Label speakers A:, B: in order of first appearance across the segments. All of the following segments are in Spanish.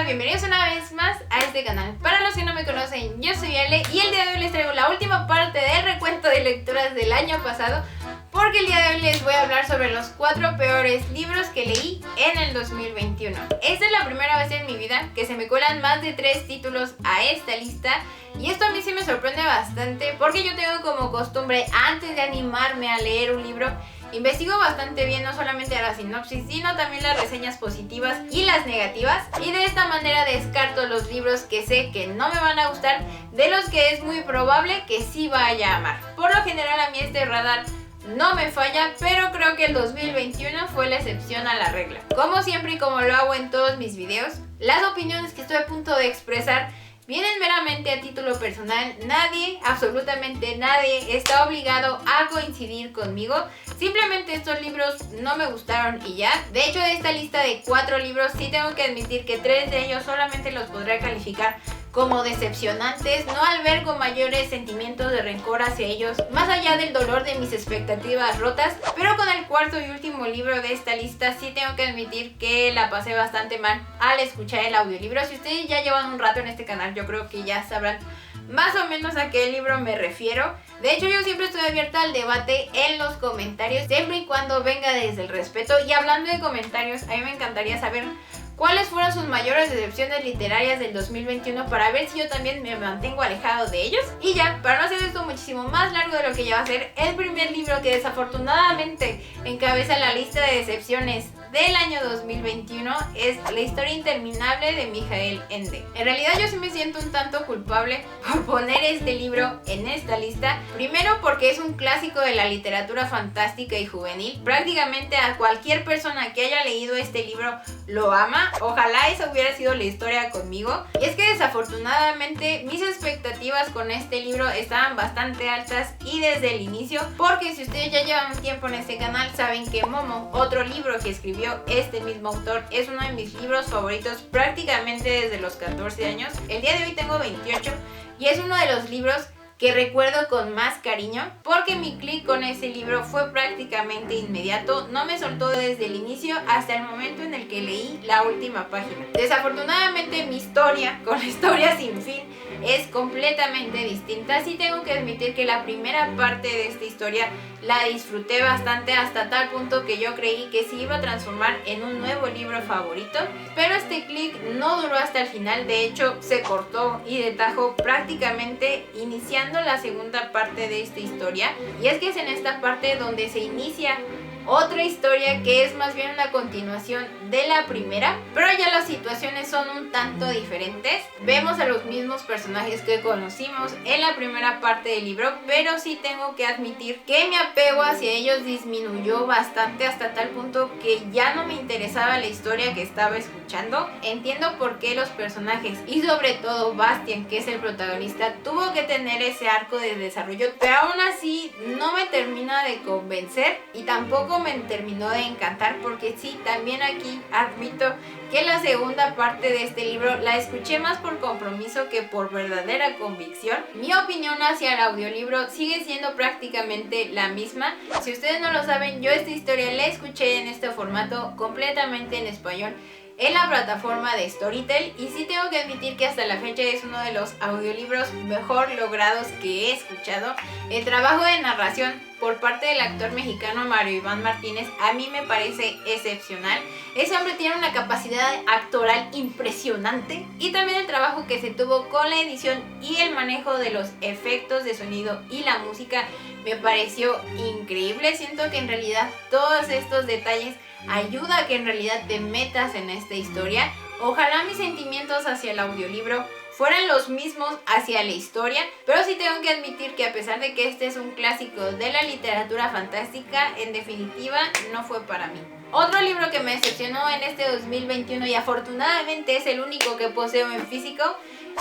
A: Hola, bienvenidos una vez más a este canal. Para los que no me conocen, yo soy Ale y el día de hoy les traigo la última parte del recuento de lecturas del año pasado, porque el día de hoy les voy a hablar sobre los 4 peores libros que leí en el 2021. Esta es la primera vez en mi vida que se me colan más de 3 títulos a esta lista, y esto a mí sí me sorprende bastante porque yo tengo como costumbre, antes de animarme a leer un libro, investigo bastante bien no solamente la sinopsis, sino también las reseñas positivas y las negativas, y de esta manera descarto los libros que sé que no me van a gustar de los que es muy probable que sí vaya a amar. Por lo general a mí este radar no me falla, pero creo que el 2021 fue la excepción a la regla. Como siempre y como lo hago en todos mis videos, las opiniones que estoy a punto de expresar vienen meramente a título personal. Nadie, absolutamente nadie, está obligado a coincidir conmigo. Simplemente estos libros no me gustaron y ya. De hecho, de esta lista de 4 libros, sí tengo que admitir que 3 de ellos solamente los podré calificar como decepcionantes. No albergo mayores sentimientos de rencor hacia ellos, más allá del dolor de mis expectativas rotas. Pero con el cuarto y último libro de esta lista sí tengo que admitir que la pasé bastante mal al escuchar el audiolibro. Si ustedes ya llevan un rato en este canal, yo creo que ya sabrán más o menos a qué libro me refiero. De hecho, yo siempre estoy abierta al debate en los comentarios, siempre y cuando venga desde el respeto. Y hablando de comentarios, a mí me encantaría saber cuáles fueron sus mayores decepciones literarias del 2021 para ver si yo también me mantengo alejado de ellos. Y ya, para no hacer esto muchísimo más largo de lo que ya va a ser, el primer libro que desafortunadamente encabeza la lista de decepciones del año 2021 es La historia interminable de Michael Ende. En realidad yo sí me siento un tanto culpable por poner este libro en esta lista. Primero porque es un clásico de la literatura fantástica y juvenil. Prácticamente a cualquier persona que haya leído este libro lo ama. Ojalá esa hubiera sido la historia conmigo. Y es que desafortunadamente mis expectativas con este libro estaban bastante altas y desde el inicio, porque si ustedes ya llevan un tiempo en este canal saben que Momo, otro libro que escribió este mismo autor, es uno de mis libros favoritos prácticamente desde los 14 años. El día de hoy tengo 28 y es uno de los libros que recuerdo con más cariño, porque mi clic con ese libro fue prácticamente inmediato. No me soltó desde el inicio hasta el momento en el que leí la última página. Desafortunadamente mi historia con la historia sin fin es completamente distinta. Sí tengo que admitir que la primera parte de esta historia la disfruté bastante, hasta tal punto que yo creí que se iba a transformar en un nuevo libro favorito, pero este clic no duró hasta el final. De hecho, se cortó y de tajo prácticamente iniciando la segunda parte de esta historia. Y es que es en esta parte donde se inicia otra historia que es más bien una continuación de la primera, pero ya las situaciones son un tanto diferentes. Vemos a los mismos personajes que conocimos en la primera parte del libro, pero sí tengo que admitir que mi apego hacia ellos disminuyó bastante, hasta tal punto que ya no me interesaba la historia que estaba escuchando. Entiendo por qué los personajes, y sobre todo Bastian, que es el protagonista, tuvo que tener ese arco de desarrollo, pero aún así no me termina de convencer y tampoco me terminó de encantar, porque sí, también aquí admito que la segunda parte de este libro la escuché más por compromiso que por verdadera convicción. Mi opinión hacia el audiolibro sigue siendo prácticamente la misma. Si ustedes no lo saben, yo esta historia la escuché en este formato completamente en español en la plataforma de Storytel, y sí tengo que admitir que hasta la fecha es uno de los audiolibros mejor logrados que he escuchado. El trabajo de narración por parte del actor mexicano Mario Iván Martínez a mí me parece excepcional. Ese hombre tiene una capacidad actoral impresionante, y también el trabajo que se tuvo con la edición y el manejo de los efectos de sonido y la música me pareció increíble. Siento que en realidad todos estos detalles ayuda a que en realidad te metas en esta historia. Ojalá mis sentimientos hacia el audiolibro fueran los mismos hacia la historia, pero sí tengo que admitir que a pesar de que este es un clásico de la literatura fantástica, en definitiva no fue para mí. Otro libro que me decepcionó en este 2021, y afortunadamente es el único que poseo en físico,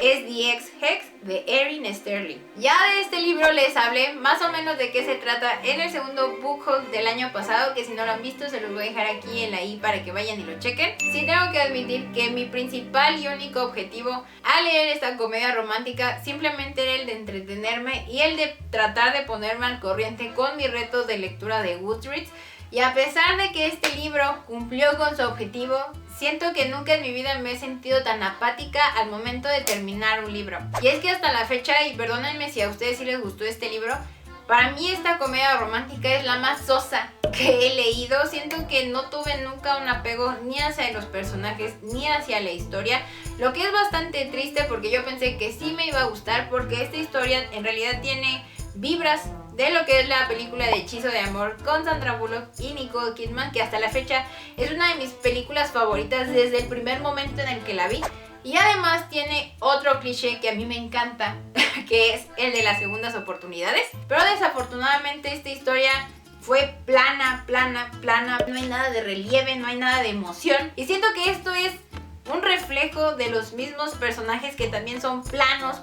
A: es The Ex-Hex de Erin Sterling. Ya de este libro les hablé más o menos de qué se trata en el segundo book haul del año pasado, que si no lo han visto se los voy a dejar aquí en la i para que vayan y lo chequen. Sí tengo que admitir que mi principal y único objetivo al leer esta comedia romántica simplemente era el de entretenerme y el de tratar de ponerme al corriente con mi reto de lectura de Goodreads. Y a pesar de que este libro cumplió con su objetivo, siento que nunca en mi vida me he sentido tan apática al momento de terminar un libro. Y es que hasta la fecha, y perdónenme si a ustedes sí les gustó este libro, para mí esta comedia romántica es la más sosa que he leído. Siento que no tuve nunca un apego ni hacia los personajes ni hacia la historia, lo que es bastante triste porque yo pensé que sí me iba a gustar, porque esta historia en realidad tiene vibras de lo que es la película de Hechizo de Amor con Sandra Bullock y Nicole Kidman, que hasta la fecha es una de mis películas favoritas desde el primer momento en el que la vi. Y además tiene otro cliché que a mí me encanta, que es el de las segundas oportunidades. Pero desafortunadamente esta historia fue plana. No hay nada de relieve, no hay nada de emoción. Y siento que esto es un reflejo de los mismos personajes que también son planos.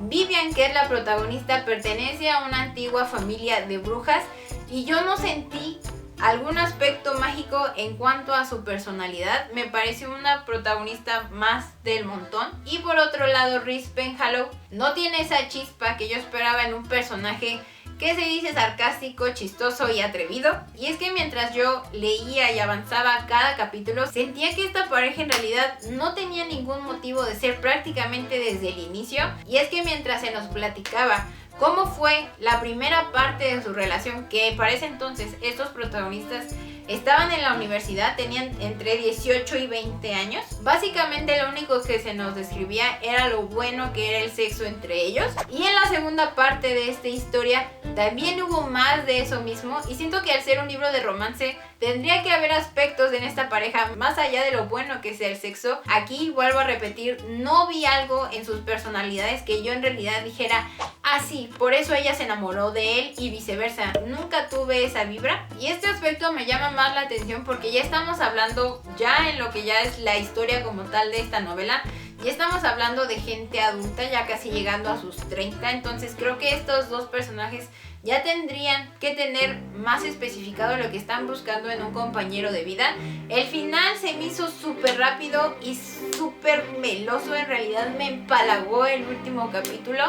A: Vivian, que es la protagonista, pertenece a una antigua familia de brujas y yo no sentí algún aspecto mágico en cuanto a su personalidad. Me pareció una protagonista más del montón. Y por otro lado, Reese Penhallow no tiene esa chispa que yo esperaba en un personaje que se dice sarcástico, chistoso y atrevido. Y es que mientras yo leía y avanzaba cada capítulo, sentía que esta pareja en realidad no tenía ningún motivo de ser prácticamente desde el inicio. Y es que mientras se nos platicaba cómo fue la primera parte de su relación, que para ese entonces estos protagonistas estaban en la universidad, tenían entre 18 y 20 años. Básicamente lo único que se nos describía era lo bueno que era el sexo entre ellos. Y en la segunda parte de esta historia también hubo más de eso mismo. Y siento que al ser un libro de romance tendría que haber aspectos en esta pareja más allá de lo bueno que sea el sexo. Aquí vuelvo a repetir, no vi algo en sus personalidades que yo en realidad dijera: ah, sí, por eso ella se enamoró de él y viceversa. Nunca tuve esa vibra. Y este aspecto me llama más la atención porque ya estamos hablando ya en lo que ya es la historia como tal de esta novela. Ya estamos hablando de gente adulta, ya casi llegando a sus 30. Entonces creo que estos dos personajes ya tendrían que tener más especificado lo que están buscando en un compañero de vida. El final se me hizo súper rápido y súper meloso. En realidad me empalagó el último capítulo.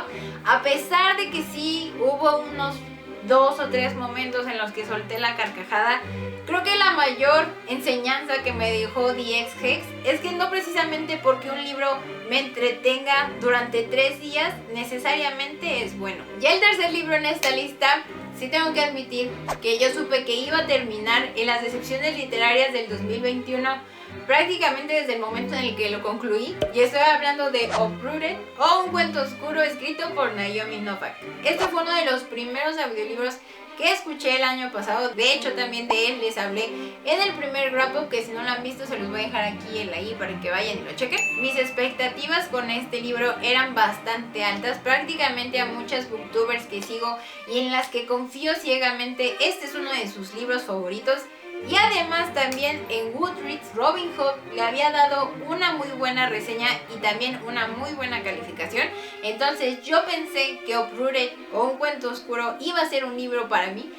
A: A pesar de que sí hubo unos 2 o 3 momentos en los que solté la carcajada, creo que la mayor enseñanza que me dejó The Ex-Hex es que no precisamente porque un libro me entretenga durante 3 días necesariamente es bueno. Ya el tercer libro en esta lista, sí tengo que admitir que yo supe que iba a terminar en las decepciones literarias del 2021 prácticamente desde el momento en el que lo concluí, y estoy hablando de Uprooted, o Un cuento oscuro escrito por Naomi Novik. Este fue uno de los primeros audiolibros que escuché el año pasado. De hecho, también de él les hablé en el primer wrap up, que si no lo han visto se los voy a dejar aquí en la i para que vayan y lo chequen. Mis expectativas con este libro eran bastante altas. Prácticamente a muchas booktubers que sigo y en las que confío ciegamente, este es uno de sus libros favoritos. Y además también en Goodreads, Robin Hood le había dado una muy buena reseña y también una muy buena calificación. Entonces yo pensé que Uprooted o Un cuento oscuro iba a ser un libro para mí,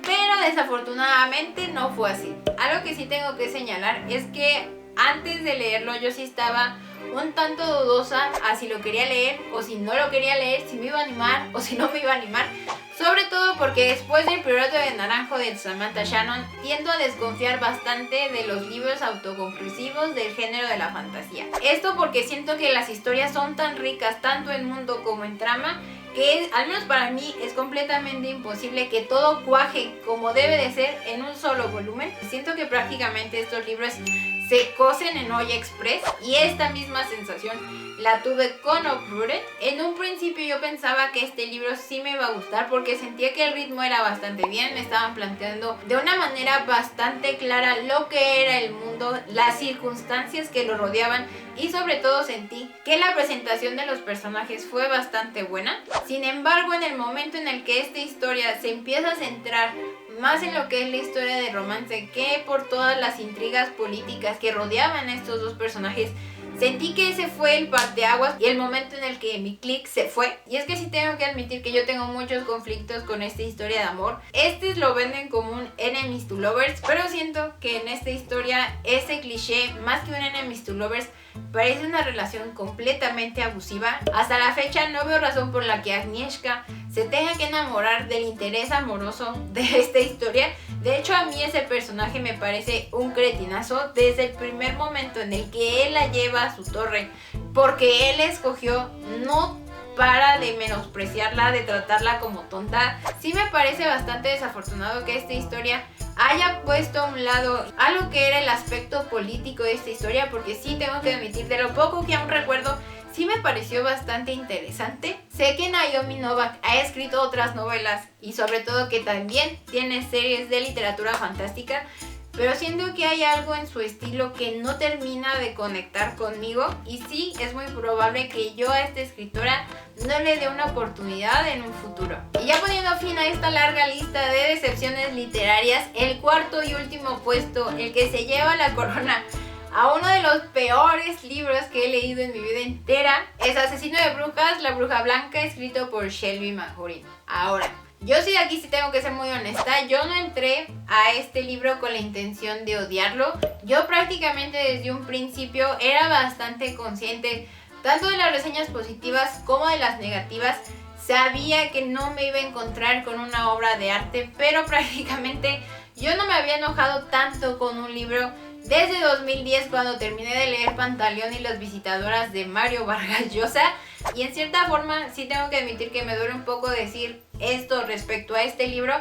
A: pero desafortunadamente no fue así. Algo que sí tengo que señalar es que antes de leerlo yo sí estaba un tanto dudosa a si lo quería leer o si no lo quería leer, si me iba a animar o si no me iba a animar. Sobre todo porque después del Priorato de Naranjo de Samantha Shannon tiendo a desconfiar bastante de los libros autoconclusivos del género de la fantasía. Esto porque siento que las historias son tan ricas tanto en mundo como en trama que al menos para mí es completamente imposible que todo cuaje como debe de ser en un solo volumen. Siento que prácticamente estos libros se cocen en olla express y esta misma sensación la tuve con Uprooted. En un principio yo pensaba que este libro sí me iba a gustar porque sentía que el ritmo era bastante bien, me estaban planteando de una manera bastante clara lo que era el mundo, las circunstancias que lo rodeaban y sobre todo sentí que la presentación de los personajes fue bastante buena. Sin embargo, en el momento en el que esta historia se empieza a centrar más en lo que es la historia de romance que por todas las intrigas políticas que rodeaban a estos dos personajes, sentí que ese fue el parteaguas y el momento en el que mi click se fue. Y es que sí tengo que admitir que yo tengo muchos conflictos con esta historia de amor. Lo venden como un enemies to lovers, pero siento que en esta historia ese cliché, más que un enemies to lovers, parece una relación completamente abusiva. Hasta la fecha no veo razón por la que Agnieszka se tenga que enamorar del interés amoroso de esta historia. De hecho, a mí ese personaje me parece un cretinazo desde el primer momento en el que él la lleva a su torre, porque él escogió no para de menospreciarla, de tratarla como tonta. Sí me parece bastante desafortunado que esta historia haya puesto a un lado algo que era el aspecto político de esta historia, porque sí tengo que admitir, de lo poco que aún recuerdo, sí me pareció bastante interesante. Sé que Naomi Novik ha escrito otras novelas y sobre todo que también tiene series de literatura fantástica, pero siento que hay algo en su estilo que no termina de conectar conmigo, y sí, es muy probable que yo a esta escritora no le dé una oportunidad en un futuro. Y ya poniendo fin a esta larga lista de decepciones literarias, el cuarto y último puesto, el que se lleva la corona a uno de los peores libros que he leído en mi vida entera, es Asesino de Brujas, La Bruja Blanca, escrito por Shelby Mahurin. Ahora, yo sí aquí sí tengo que ser muy honesta, yo no entré a este libro con la intención de odiarlo. Yo prácticamente desde un principio era bastante consciente tanto de las reseñas positivas como de las negativas. Sabía que no me iba a encontrar con una obra de arte, pero prácticamente yo no me había enojado tanto con un libro desde 2010, cuando terminé de leer Pantaleón y las visitadoras de Mario Vargas Llosa. Y en cierta forma sí tengo que admitir que me duele un poco decir esto respecto a este libro,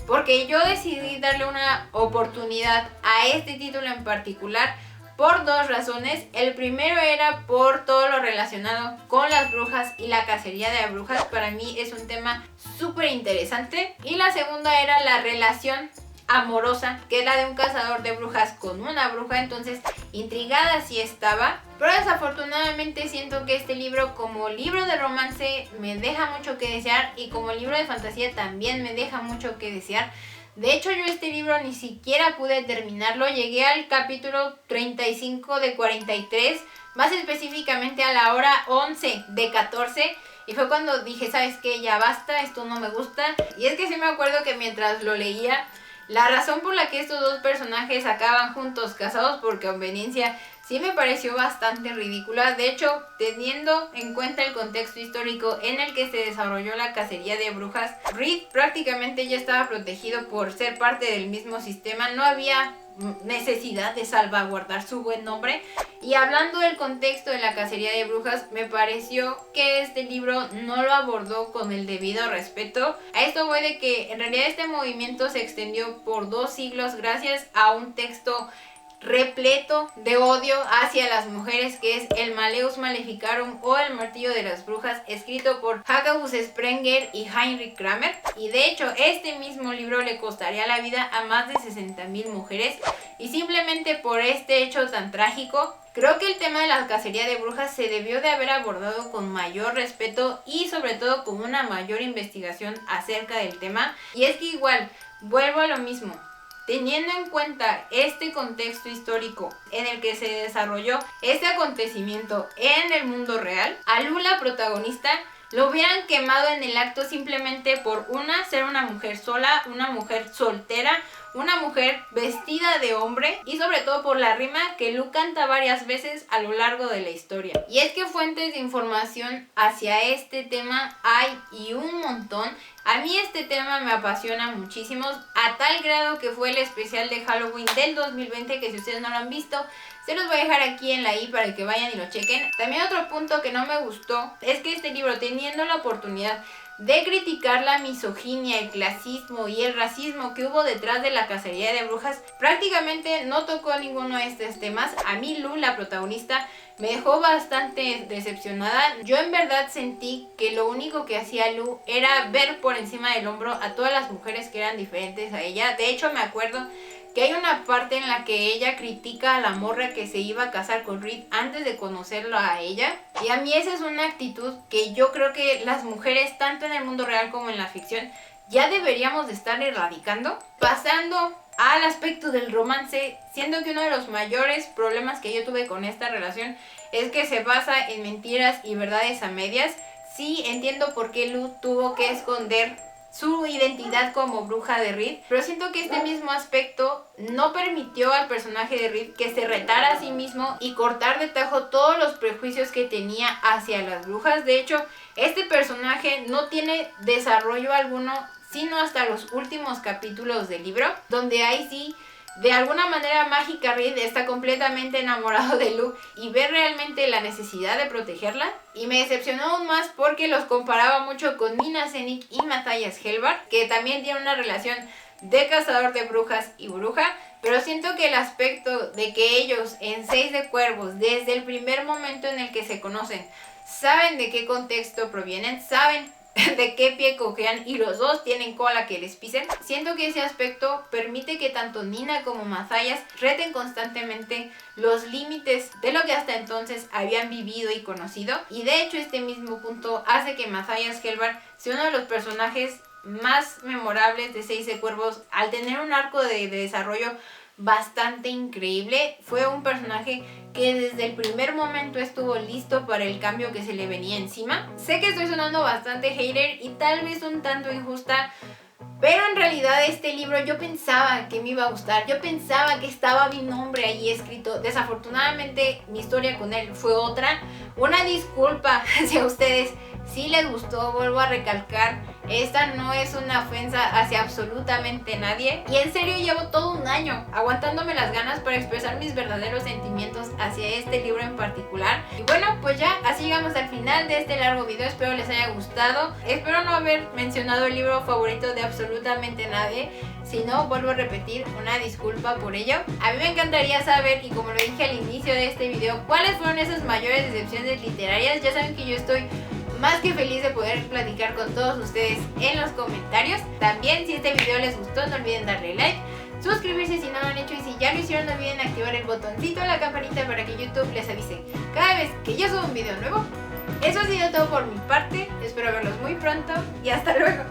A: porque yo decidí darle una oportunidad a este título en particular por dos razones. El primero era por todo lo relacionado con las brujas y la cacería de brujas. Para mí es un tema súper interesante. Y la segunda era la relación amorosa, que es la de un cazador de brujas con una bruja. Entonces, intrigada sí estaba, pero desafortunadamente siento que este libro, como libro de romance, me deja mucho que desear, y como libro de fantasía también me deja mucho que desear. De hecho, yo este libro ni siquiera pude terminarlo. Llegué al capítulo 35 de 43, más específicamente a la hora 11 de 14, y fue cuando dije, ¿sabes qué? Ya basta, esto no me gusta. Y es que sí me acuerdo que mientras lo leía, la razón por la que estos dos personajes acaban juntos, casados por conveniencia, sí me pareció bastante ridícula. De hecho, teniendo en cuenta el contexto histórico en el que se desarrolló la cacería de brujas, Reed prácticamente ya estaba protegido por ser parte del mismo sistema. No había necesidad de salvaguardar su buen nombre. Y hablando del contexto de la cacería de brujas, me pareció que este libro no lo abordó con el debido respeto. A esto voy de que en realidad este movimiento se extendió por 2 siglos gracias a un texto repleto de odio hacia las mujeres, que es el Maleus Maleficarum o el Martillo de las Brujas, escrito por Jacobus Sprenger y Heinrich Kramer. Y de hecho este mismo libro le costaría la vida a más de 60,000 mujeres, y simplemente por este hecho tan trágico, creo que el tema de la cacería de brujas se debió de haber abordado con mayor respeto y sobre todo con una mayor investigación acerca del tema. Y es que igual, vuelvo a lo mismo, teniendo en cuenta este contexto histórico en el que se desarrolló este acontecimiento en el mundo real, a Lu, la protagonista, lo hubieran quemado en el acto simplemente por ser una mujer sola, una mujer soltera, una mujer vestida de hombre, y sobre todo por la rima que Lu canta varias veces a lo largo de la historia. Y es que fuentes de información hacia este tema hay y un montón. A mí este tema me apasiona muchísimo, a tal grado que fue el especial de Halloween del 2020, que si ustedes no lo han visto, se los voy a dejar aquí en la i para que vayan y lo chequen. También otro punto que no me gustó es que este libro, teniendo la oportunidad de criticar la misoginia, el clasismo y el racismo que hubo detrás de la cacería de brujas, prácticamente no tocó ninguno de estos temas. A mí Lu, la protagonista, me dejó bastante decepcionada. Yo en verdad sentí que lo único que hacía Lu era ver por encima del hombro a todas las mujeres que eran diferentes a ella. De hecho, me acuerdo que hay una parte en la que ella critica a la morra que se iba a casar con Reed antes de conocerlo a ella. Y a mí esa es una actitud que yo creo que las mujeres, tanto en el mundo real como en la ficción, ya deberíamos de estar erradicando. Pasando al aspecto del romance, siendo que uno de los mayores problemas que yo tuve con esta relación es que se basa en mentiras y verdades a medias. Sí, entiendo por qué Lu tuvo que esconder su identidad como bruja de Reed, pero siento que este mismo aspecto no permitió al personaje de Reed que se retara a sí mismo y cortar de tajo todos los prejuicios que tenía hacia las brujas. De hecho, este personaje no tiene desarrollo alguno, sino hasta los últimos capítulos del libro, donde ahí sí, de alguna manera mágica, Reed está completamente enamorado de Luke y ve realmente la necesidad de protegerla. Y me decepcionó aún más porque los comparaba mucho con Mina Zenik y Matthias Helbart, que también tienen una relación de cazador de brujas y bruja, pero siento que el aspecto de que ellos en Seis de Cuervos, desde el primer momento en el que se conocen, saben de qué contexto provienen, saben de qué pie cojean y los dos tienen cola que les pisen. Siento que ese aspecto permite que tanto Nina como Matthias reten constantemente los límites de lo que hasta entonces habían vivido y conocido, y de hecho este mismo punto hace que Matthias Helbart sea uno de los personajes más memorables de Seis de Cuervos, al tener un arco de desarrollo bastante increíble. Fue un personaje que desde el primer momento estuvo listo para el cambio que se le venía encima. Sé que estoy sonando bastante hater y tal vez un tanto injusta, pero en realidad este libro yo pensaba que me iba a gustar, yo pensaba que estaba mi nombre ahí escrito. Desafortunadamente mi historia con él fue otra. Una disculpa hacia ustedes si les gustó, vuelvo a recalcar, esta no es una ofensa hacia absolutamente nadie. Y en serio llevo todo un año aguantándome las ganas para expresar mis verdaderos sentimientos hacia este libro en particular. Y bueno, pues ya, así llegamos al final de este largo video. Espero les haya gustado. Espero no haber mencionado el libro favorito de absolutamente nadie. Si no, vuelvo a repetir, una disculpa por ello. A mí me encantaría saber, y como lo dije al inicio de este video, cuáles fueron esas mayores decepciones literarias. Ya saben que yo estoy más que feliz de poder platicar con todos ustedes en los comentarios. También, si este video les gustó, no olviden darle like, suscribirse si no lo han hecho, y si ya lo hicieron, no olviden activar el botoncito de la campanita para que YouTube les avise cada vez que yo subo un video nuevo. Eso ha sido todo por mi parte, espero verlos muy pronto y hasta luego.